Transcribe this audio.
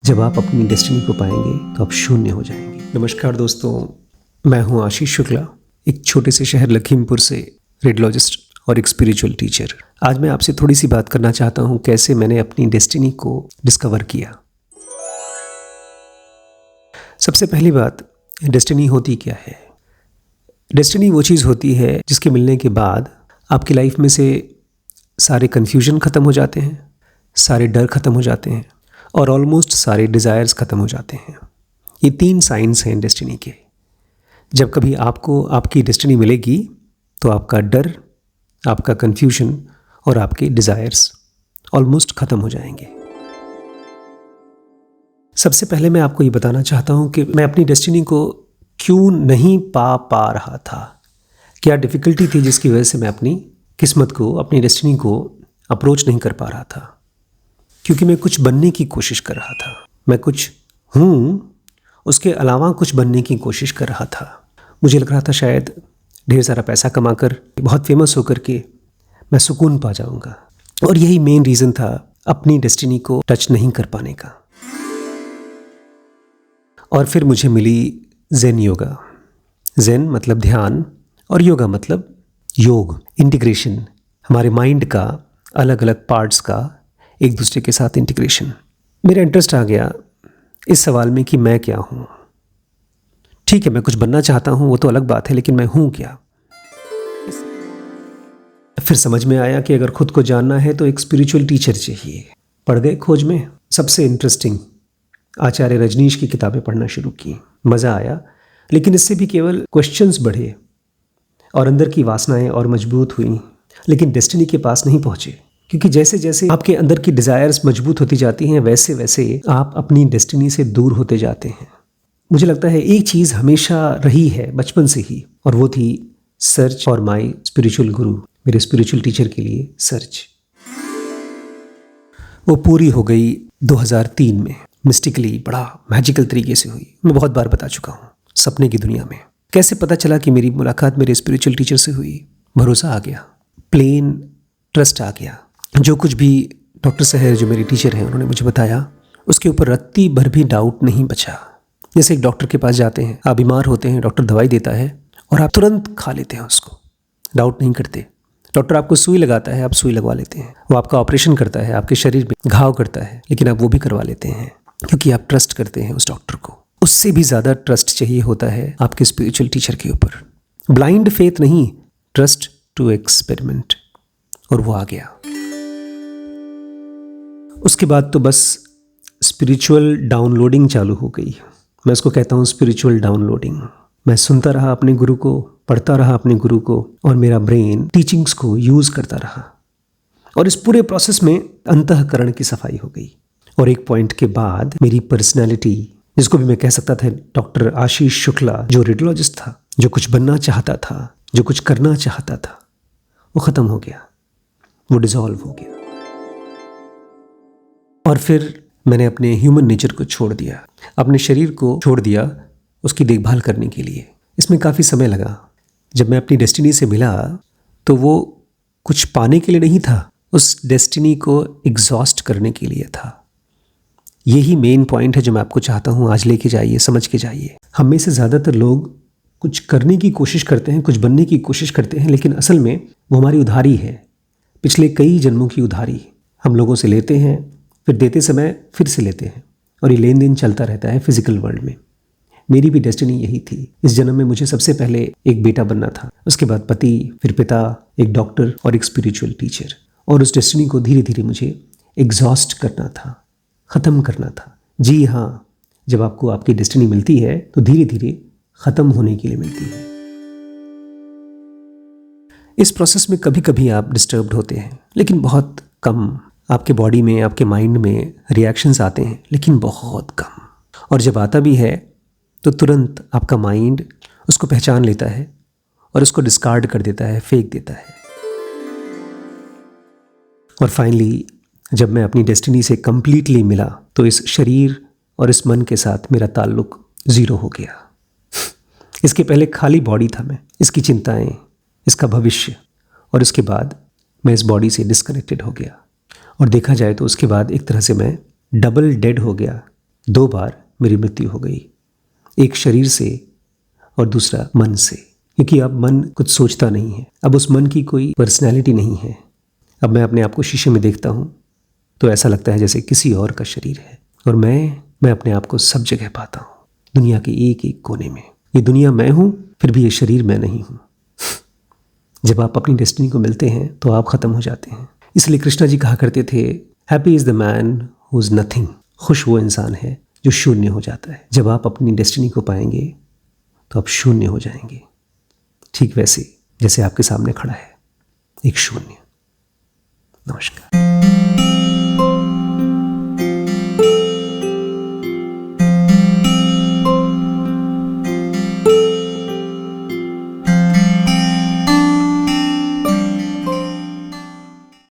जब आप अपनी डेस्टिनी को पाएंगे तो आप शून्य हो जाएंगे। नमस्कार दोस्तों, मैं हूं आशीष शुक्ला, एक छोटे से शहर लखीमपुर से रेडियोलॉजिस्ट और एक स्पिरिचुअल टीचर। आज मैं आपसे थोड़ी सी बात करना चाहता हूं कैसे मैंने अपनी डेस्टिनी को डिस्कवर किया। सबसे पहली बात, डेस्टिनी होती क्या है? डेस्टिनी वो चीज़ होती है जिसके मिलने के बाद आपकी लाइफ में से सारे कन्फ्यूजन ख़त्म हो जाते हैं, सारे डर ख़त्म हो जाते हैं और ऑलमोस्ट सारे डिज़ायर्स ख़त्म हो जाते हैं। ये 3 साइंस हैं डेस्टिनी के। जब कभी आपको आपकी डेस्टिनी मिलेगी तो आपका डर, आपका कन्फ्यूजन और आपके डिज़ायर्स ऑलमोस्ट ख़त्म हो जाएंगे। सबसे पहले मैं आपको ये बताना चाहता हूँ कि मैं अपनी डेस्टिनी को क्यों नहीं पा रहा था। क्या डिफ़िकल्टी थी जिसकी वजह से मैं अपनी किस्मत को, अपनी डेस्टिनी को अप्रोच नहीं कर पा रहा था? क्योंकि मैं कुछ बनने की कोशिश कर रहा था। मैं कुछ हूँ, उसके अलावा कुछ बनने की कोशिश कर रहा था। मुझे लग रहा था शायद ढेर सारा पैसा कमाकर, बहुत फेमस होकर के मैं सुकून पा जाऊँगा। और यही मेन रीज़न था अपनी डेस्टिनी को टच नहीं कर पाने का। और फिर मुझे मिली ज़ेन योगा। ज़ेन मतलब ध्यान और योगा मतलब योग, इंटीग्रेशन, हमारे माइंड का अलग अलग पार्ट्स का एक दूसरे के साथ इंटीग्रेशन। मेरा इंटरेस्ट आ गया इस सवाल में कि मैं क्या हूँ। ठीक है, मैं कुछ बनना चाहता हूँ, वो तो अलग बात है, लेकिन मैं हूँ क्या? फिर समझ में आया कि अगर खुद को जानना है तो एक स्पिरिचुअल टीचर चाहिए। पढ़ गए खोज में सबसे इंटरेस्टिंग आचार्य रजनीश की किताबें पढ़ना शुरू की। मज़ा आया, लेकिन इससे भी केवल क्वेश्चंस बढ़े और अंदर की वासनाएं और मजबूत हुई, लेकिन डेस्टिनी के पास नहीं पहुँचे। क्योंकि जैसे जैसे आपके अंदर की डिज़ायर्स मजबूत होती जाती हैं, वैसे वैसे आप अपनी डेस्टिनी से दूर होते जाते हैं। मुझे लगता है एक चीज़ हमेशा रही है बचपन से ही, और वो थी सर्च फॉर माई स्पिरिचुअल गुरु, मेरे स्पिरिचुअल टीचर के लिए सर्च। वो पूरी हो गई 2003 में, मिस्टिकली, बड़ा मैजिकल तरीके से हुई। मैं बहुत बार बता चुका हूँ, सपने की दुनिया में। कैसे पता चला कि मेरी मुलाकात मेरे स्पिरिचुअल टीचर से हुई? भरोसा आ गया, प्लेन ट्रस्ट आ गया। जो कुछ भी डॉक्टर सहर, जो मेरे टीचर हैं, उन्होंने मुझे बताया, उसके ऊपर रत्ती भर भी डाउट नहीं बचा। जैसे एक डॉक्टर के पास जाते हैं, आप बीमार होते हैं, डॉक्टर दवाई देता है और आप तुरंत खा लेते हैं उसको, डाउट नहीं करते। डॉक्टर आपको सुई लगाता है, आप सुई लगवा लेते हैं। वो आपका ऑपरेशन करता है, आपके शरीर में घाव करता है, लेकिन आप वो भी करवा लेते हैं क्योंकि आप ट्रस्ट करते हैं उस डॉक्टर को। उससे भी ज़्यादा ट्रस्ट चाहिए होता है आपके स्पिरिचुअल टीचर के ऊपर। ब्लाइंड फेथ नहीं, ट्रस्ट टू एक्सपेरिमेंट। और वो आ गया। उसके बाद तो बस स्पिरिचुअल डाउनलोडिंग चालू हो गई। मैं उसको कहता हूँ स्पिरिचुअल डाउनलोडिंग। मैं सुनता रहा अपने गुरु को, पढ़ता रहा अपने गुरु को, और मेरा ब्रेन टीचिंग्स को यूज़ करता रहा। और इस पूरे प्रोसेस में अंतःकरण की सफाई हो गई। और एक पॉइंट के बाद मेरी पर्सनैलिटी, जिसको भी मैं कह सकता था डॉक्टर आशीष शुक्ला, जो रेडियोलॉजिस्ट था, जो कुछ बनना चाहता था, जो कुछ करना चाहता था, वो ख़त्म हो गया, वो डिसॉल्व हो गया। और फिर मैंने अपने ह्यूमन नेचर को छोड़ दिया, अपने शरीर को छोड़ दिया उसकी देखभाल करने के लिए। इसमें काफ़ी समय लगा। जब मैं अपनी डेस्टिनी से मिला तो वो कुछ पाने के लिए नहीं था, उस डेस्टिनी को एग्जॉस्ट करने के लिए था। यही मेन पॉइंट है जो मैं आपको चाहता हूँ आज लेके जाइए, समझ के जाइए। हम में से ज़्यादातर लोग कुछ करने की कोशिश करते हैं, कुछ बनने की कोशिश करते हैं, लेकिन असल में वो हमारी उधारी है, पिछले कई जन्मों की उधारी। हम लोगों से लेते हैं, फिर देते समय फिर से लेते हैं, और ये लेन देन चलता रहता है फिजिकल वर्ल्ड में। मेरी भी डेस्टिनी यही थी। इस जन्म में मुझे सबसे पहले एक बेटा बनना था, उसके बाद पति, फिर पिता, एक डॉक्टर और एक स्पिरिचुअल टीचर। और उस डेस्टिनी को धीरे धीरे मुझे एग्जॉस्ट करना था, ख़त्म करना था। जी हाँ, जब आपको आपकी डेस्टिनी मिलती है तो धीरे धीरे ख़त्म होने के लिए मिलती है। इस प्रोसेस में कभी कभी आप डिस्टर्ब्ड होते हैं, लेकिन बहुत कम। आपके बॉडी में, आपके माइंड में रिएक्शंस आते हैं, लेकिन बहुत कम। और जब आता भी है तो तुरंत आपका माइंड उसको पहचान लेता है और उसको डिस्कार्ड कर देता है, फेंक देता है। और फाइनली जब मैं अपनी डेस्टिनी से कंप्लीटली मिला तो इस शरीर और इस मन के साथ मेरा ताल्लुक ज़ीरो हो गया। इसके पहले खाली बॉडी था मैं, इसकी चिंताएं, इसका भविष्य, और उसके बाद मैं इस बॉडी से डिस्कनेक्टेड हो गया। और देखा जाए तो उसके बाद एक तरह से मैं डबल डेड हो गया। 2 बार मेरी मृत्यु हो गई, एक शरीर से और दूसरा मन से, क्योंकि अब मन कुछ सोचता नहीं है, अब उस मन की कोई पर्सनैलिटी नहीं है। अब मैं अपने आप को शीशे में देखता हूँ तो ऐसा लगता है जैसे किसी और का शरीर है, और मैं अपने आप को सब जगह पाता हूँ, दुनिया के एक एक कोने में। ये दुनिया मैं हूँ, फिर भी ये शरीर मैं नहीं हूँ। जब आप अपनी डेस्टिनी को मिलते हैं तो आप खत्म हो जाते हैं। इसलिए कृष्णा जी कहा करते थे, happy is the man who is nothing. खुश वो इंसान है जो शून्य हो जाता है। जब आप अपनी डेस्टिनी को पाएंगे तो आप शून्य हो जाएंगे, ठीक वैसे जैसे आपके सामने खड़ा है एक शून्य। नमस्कार।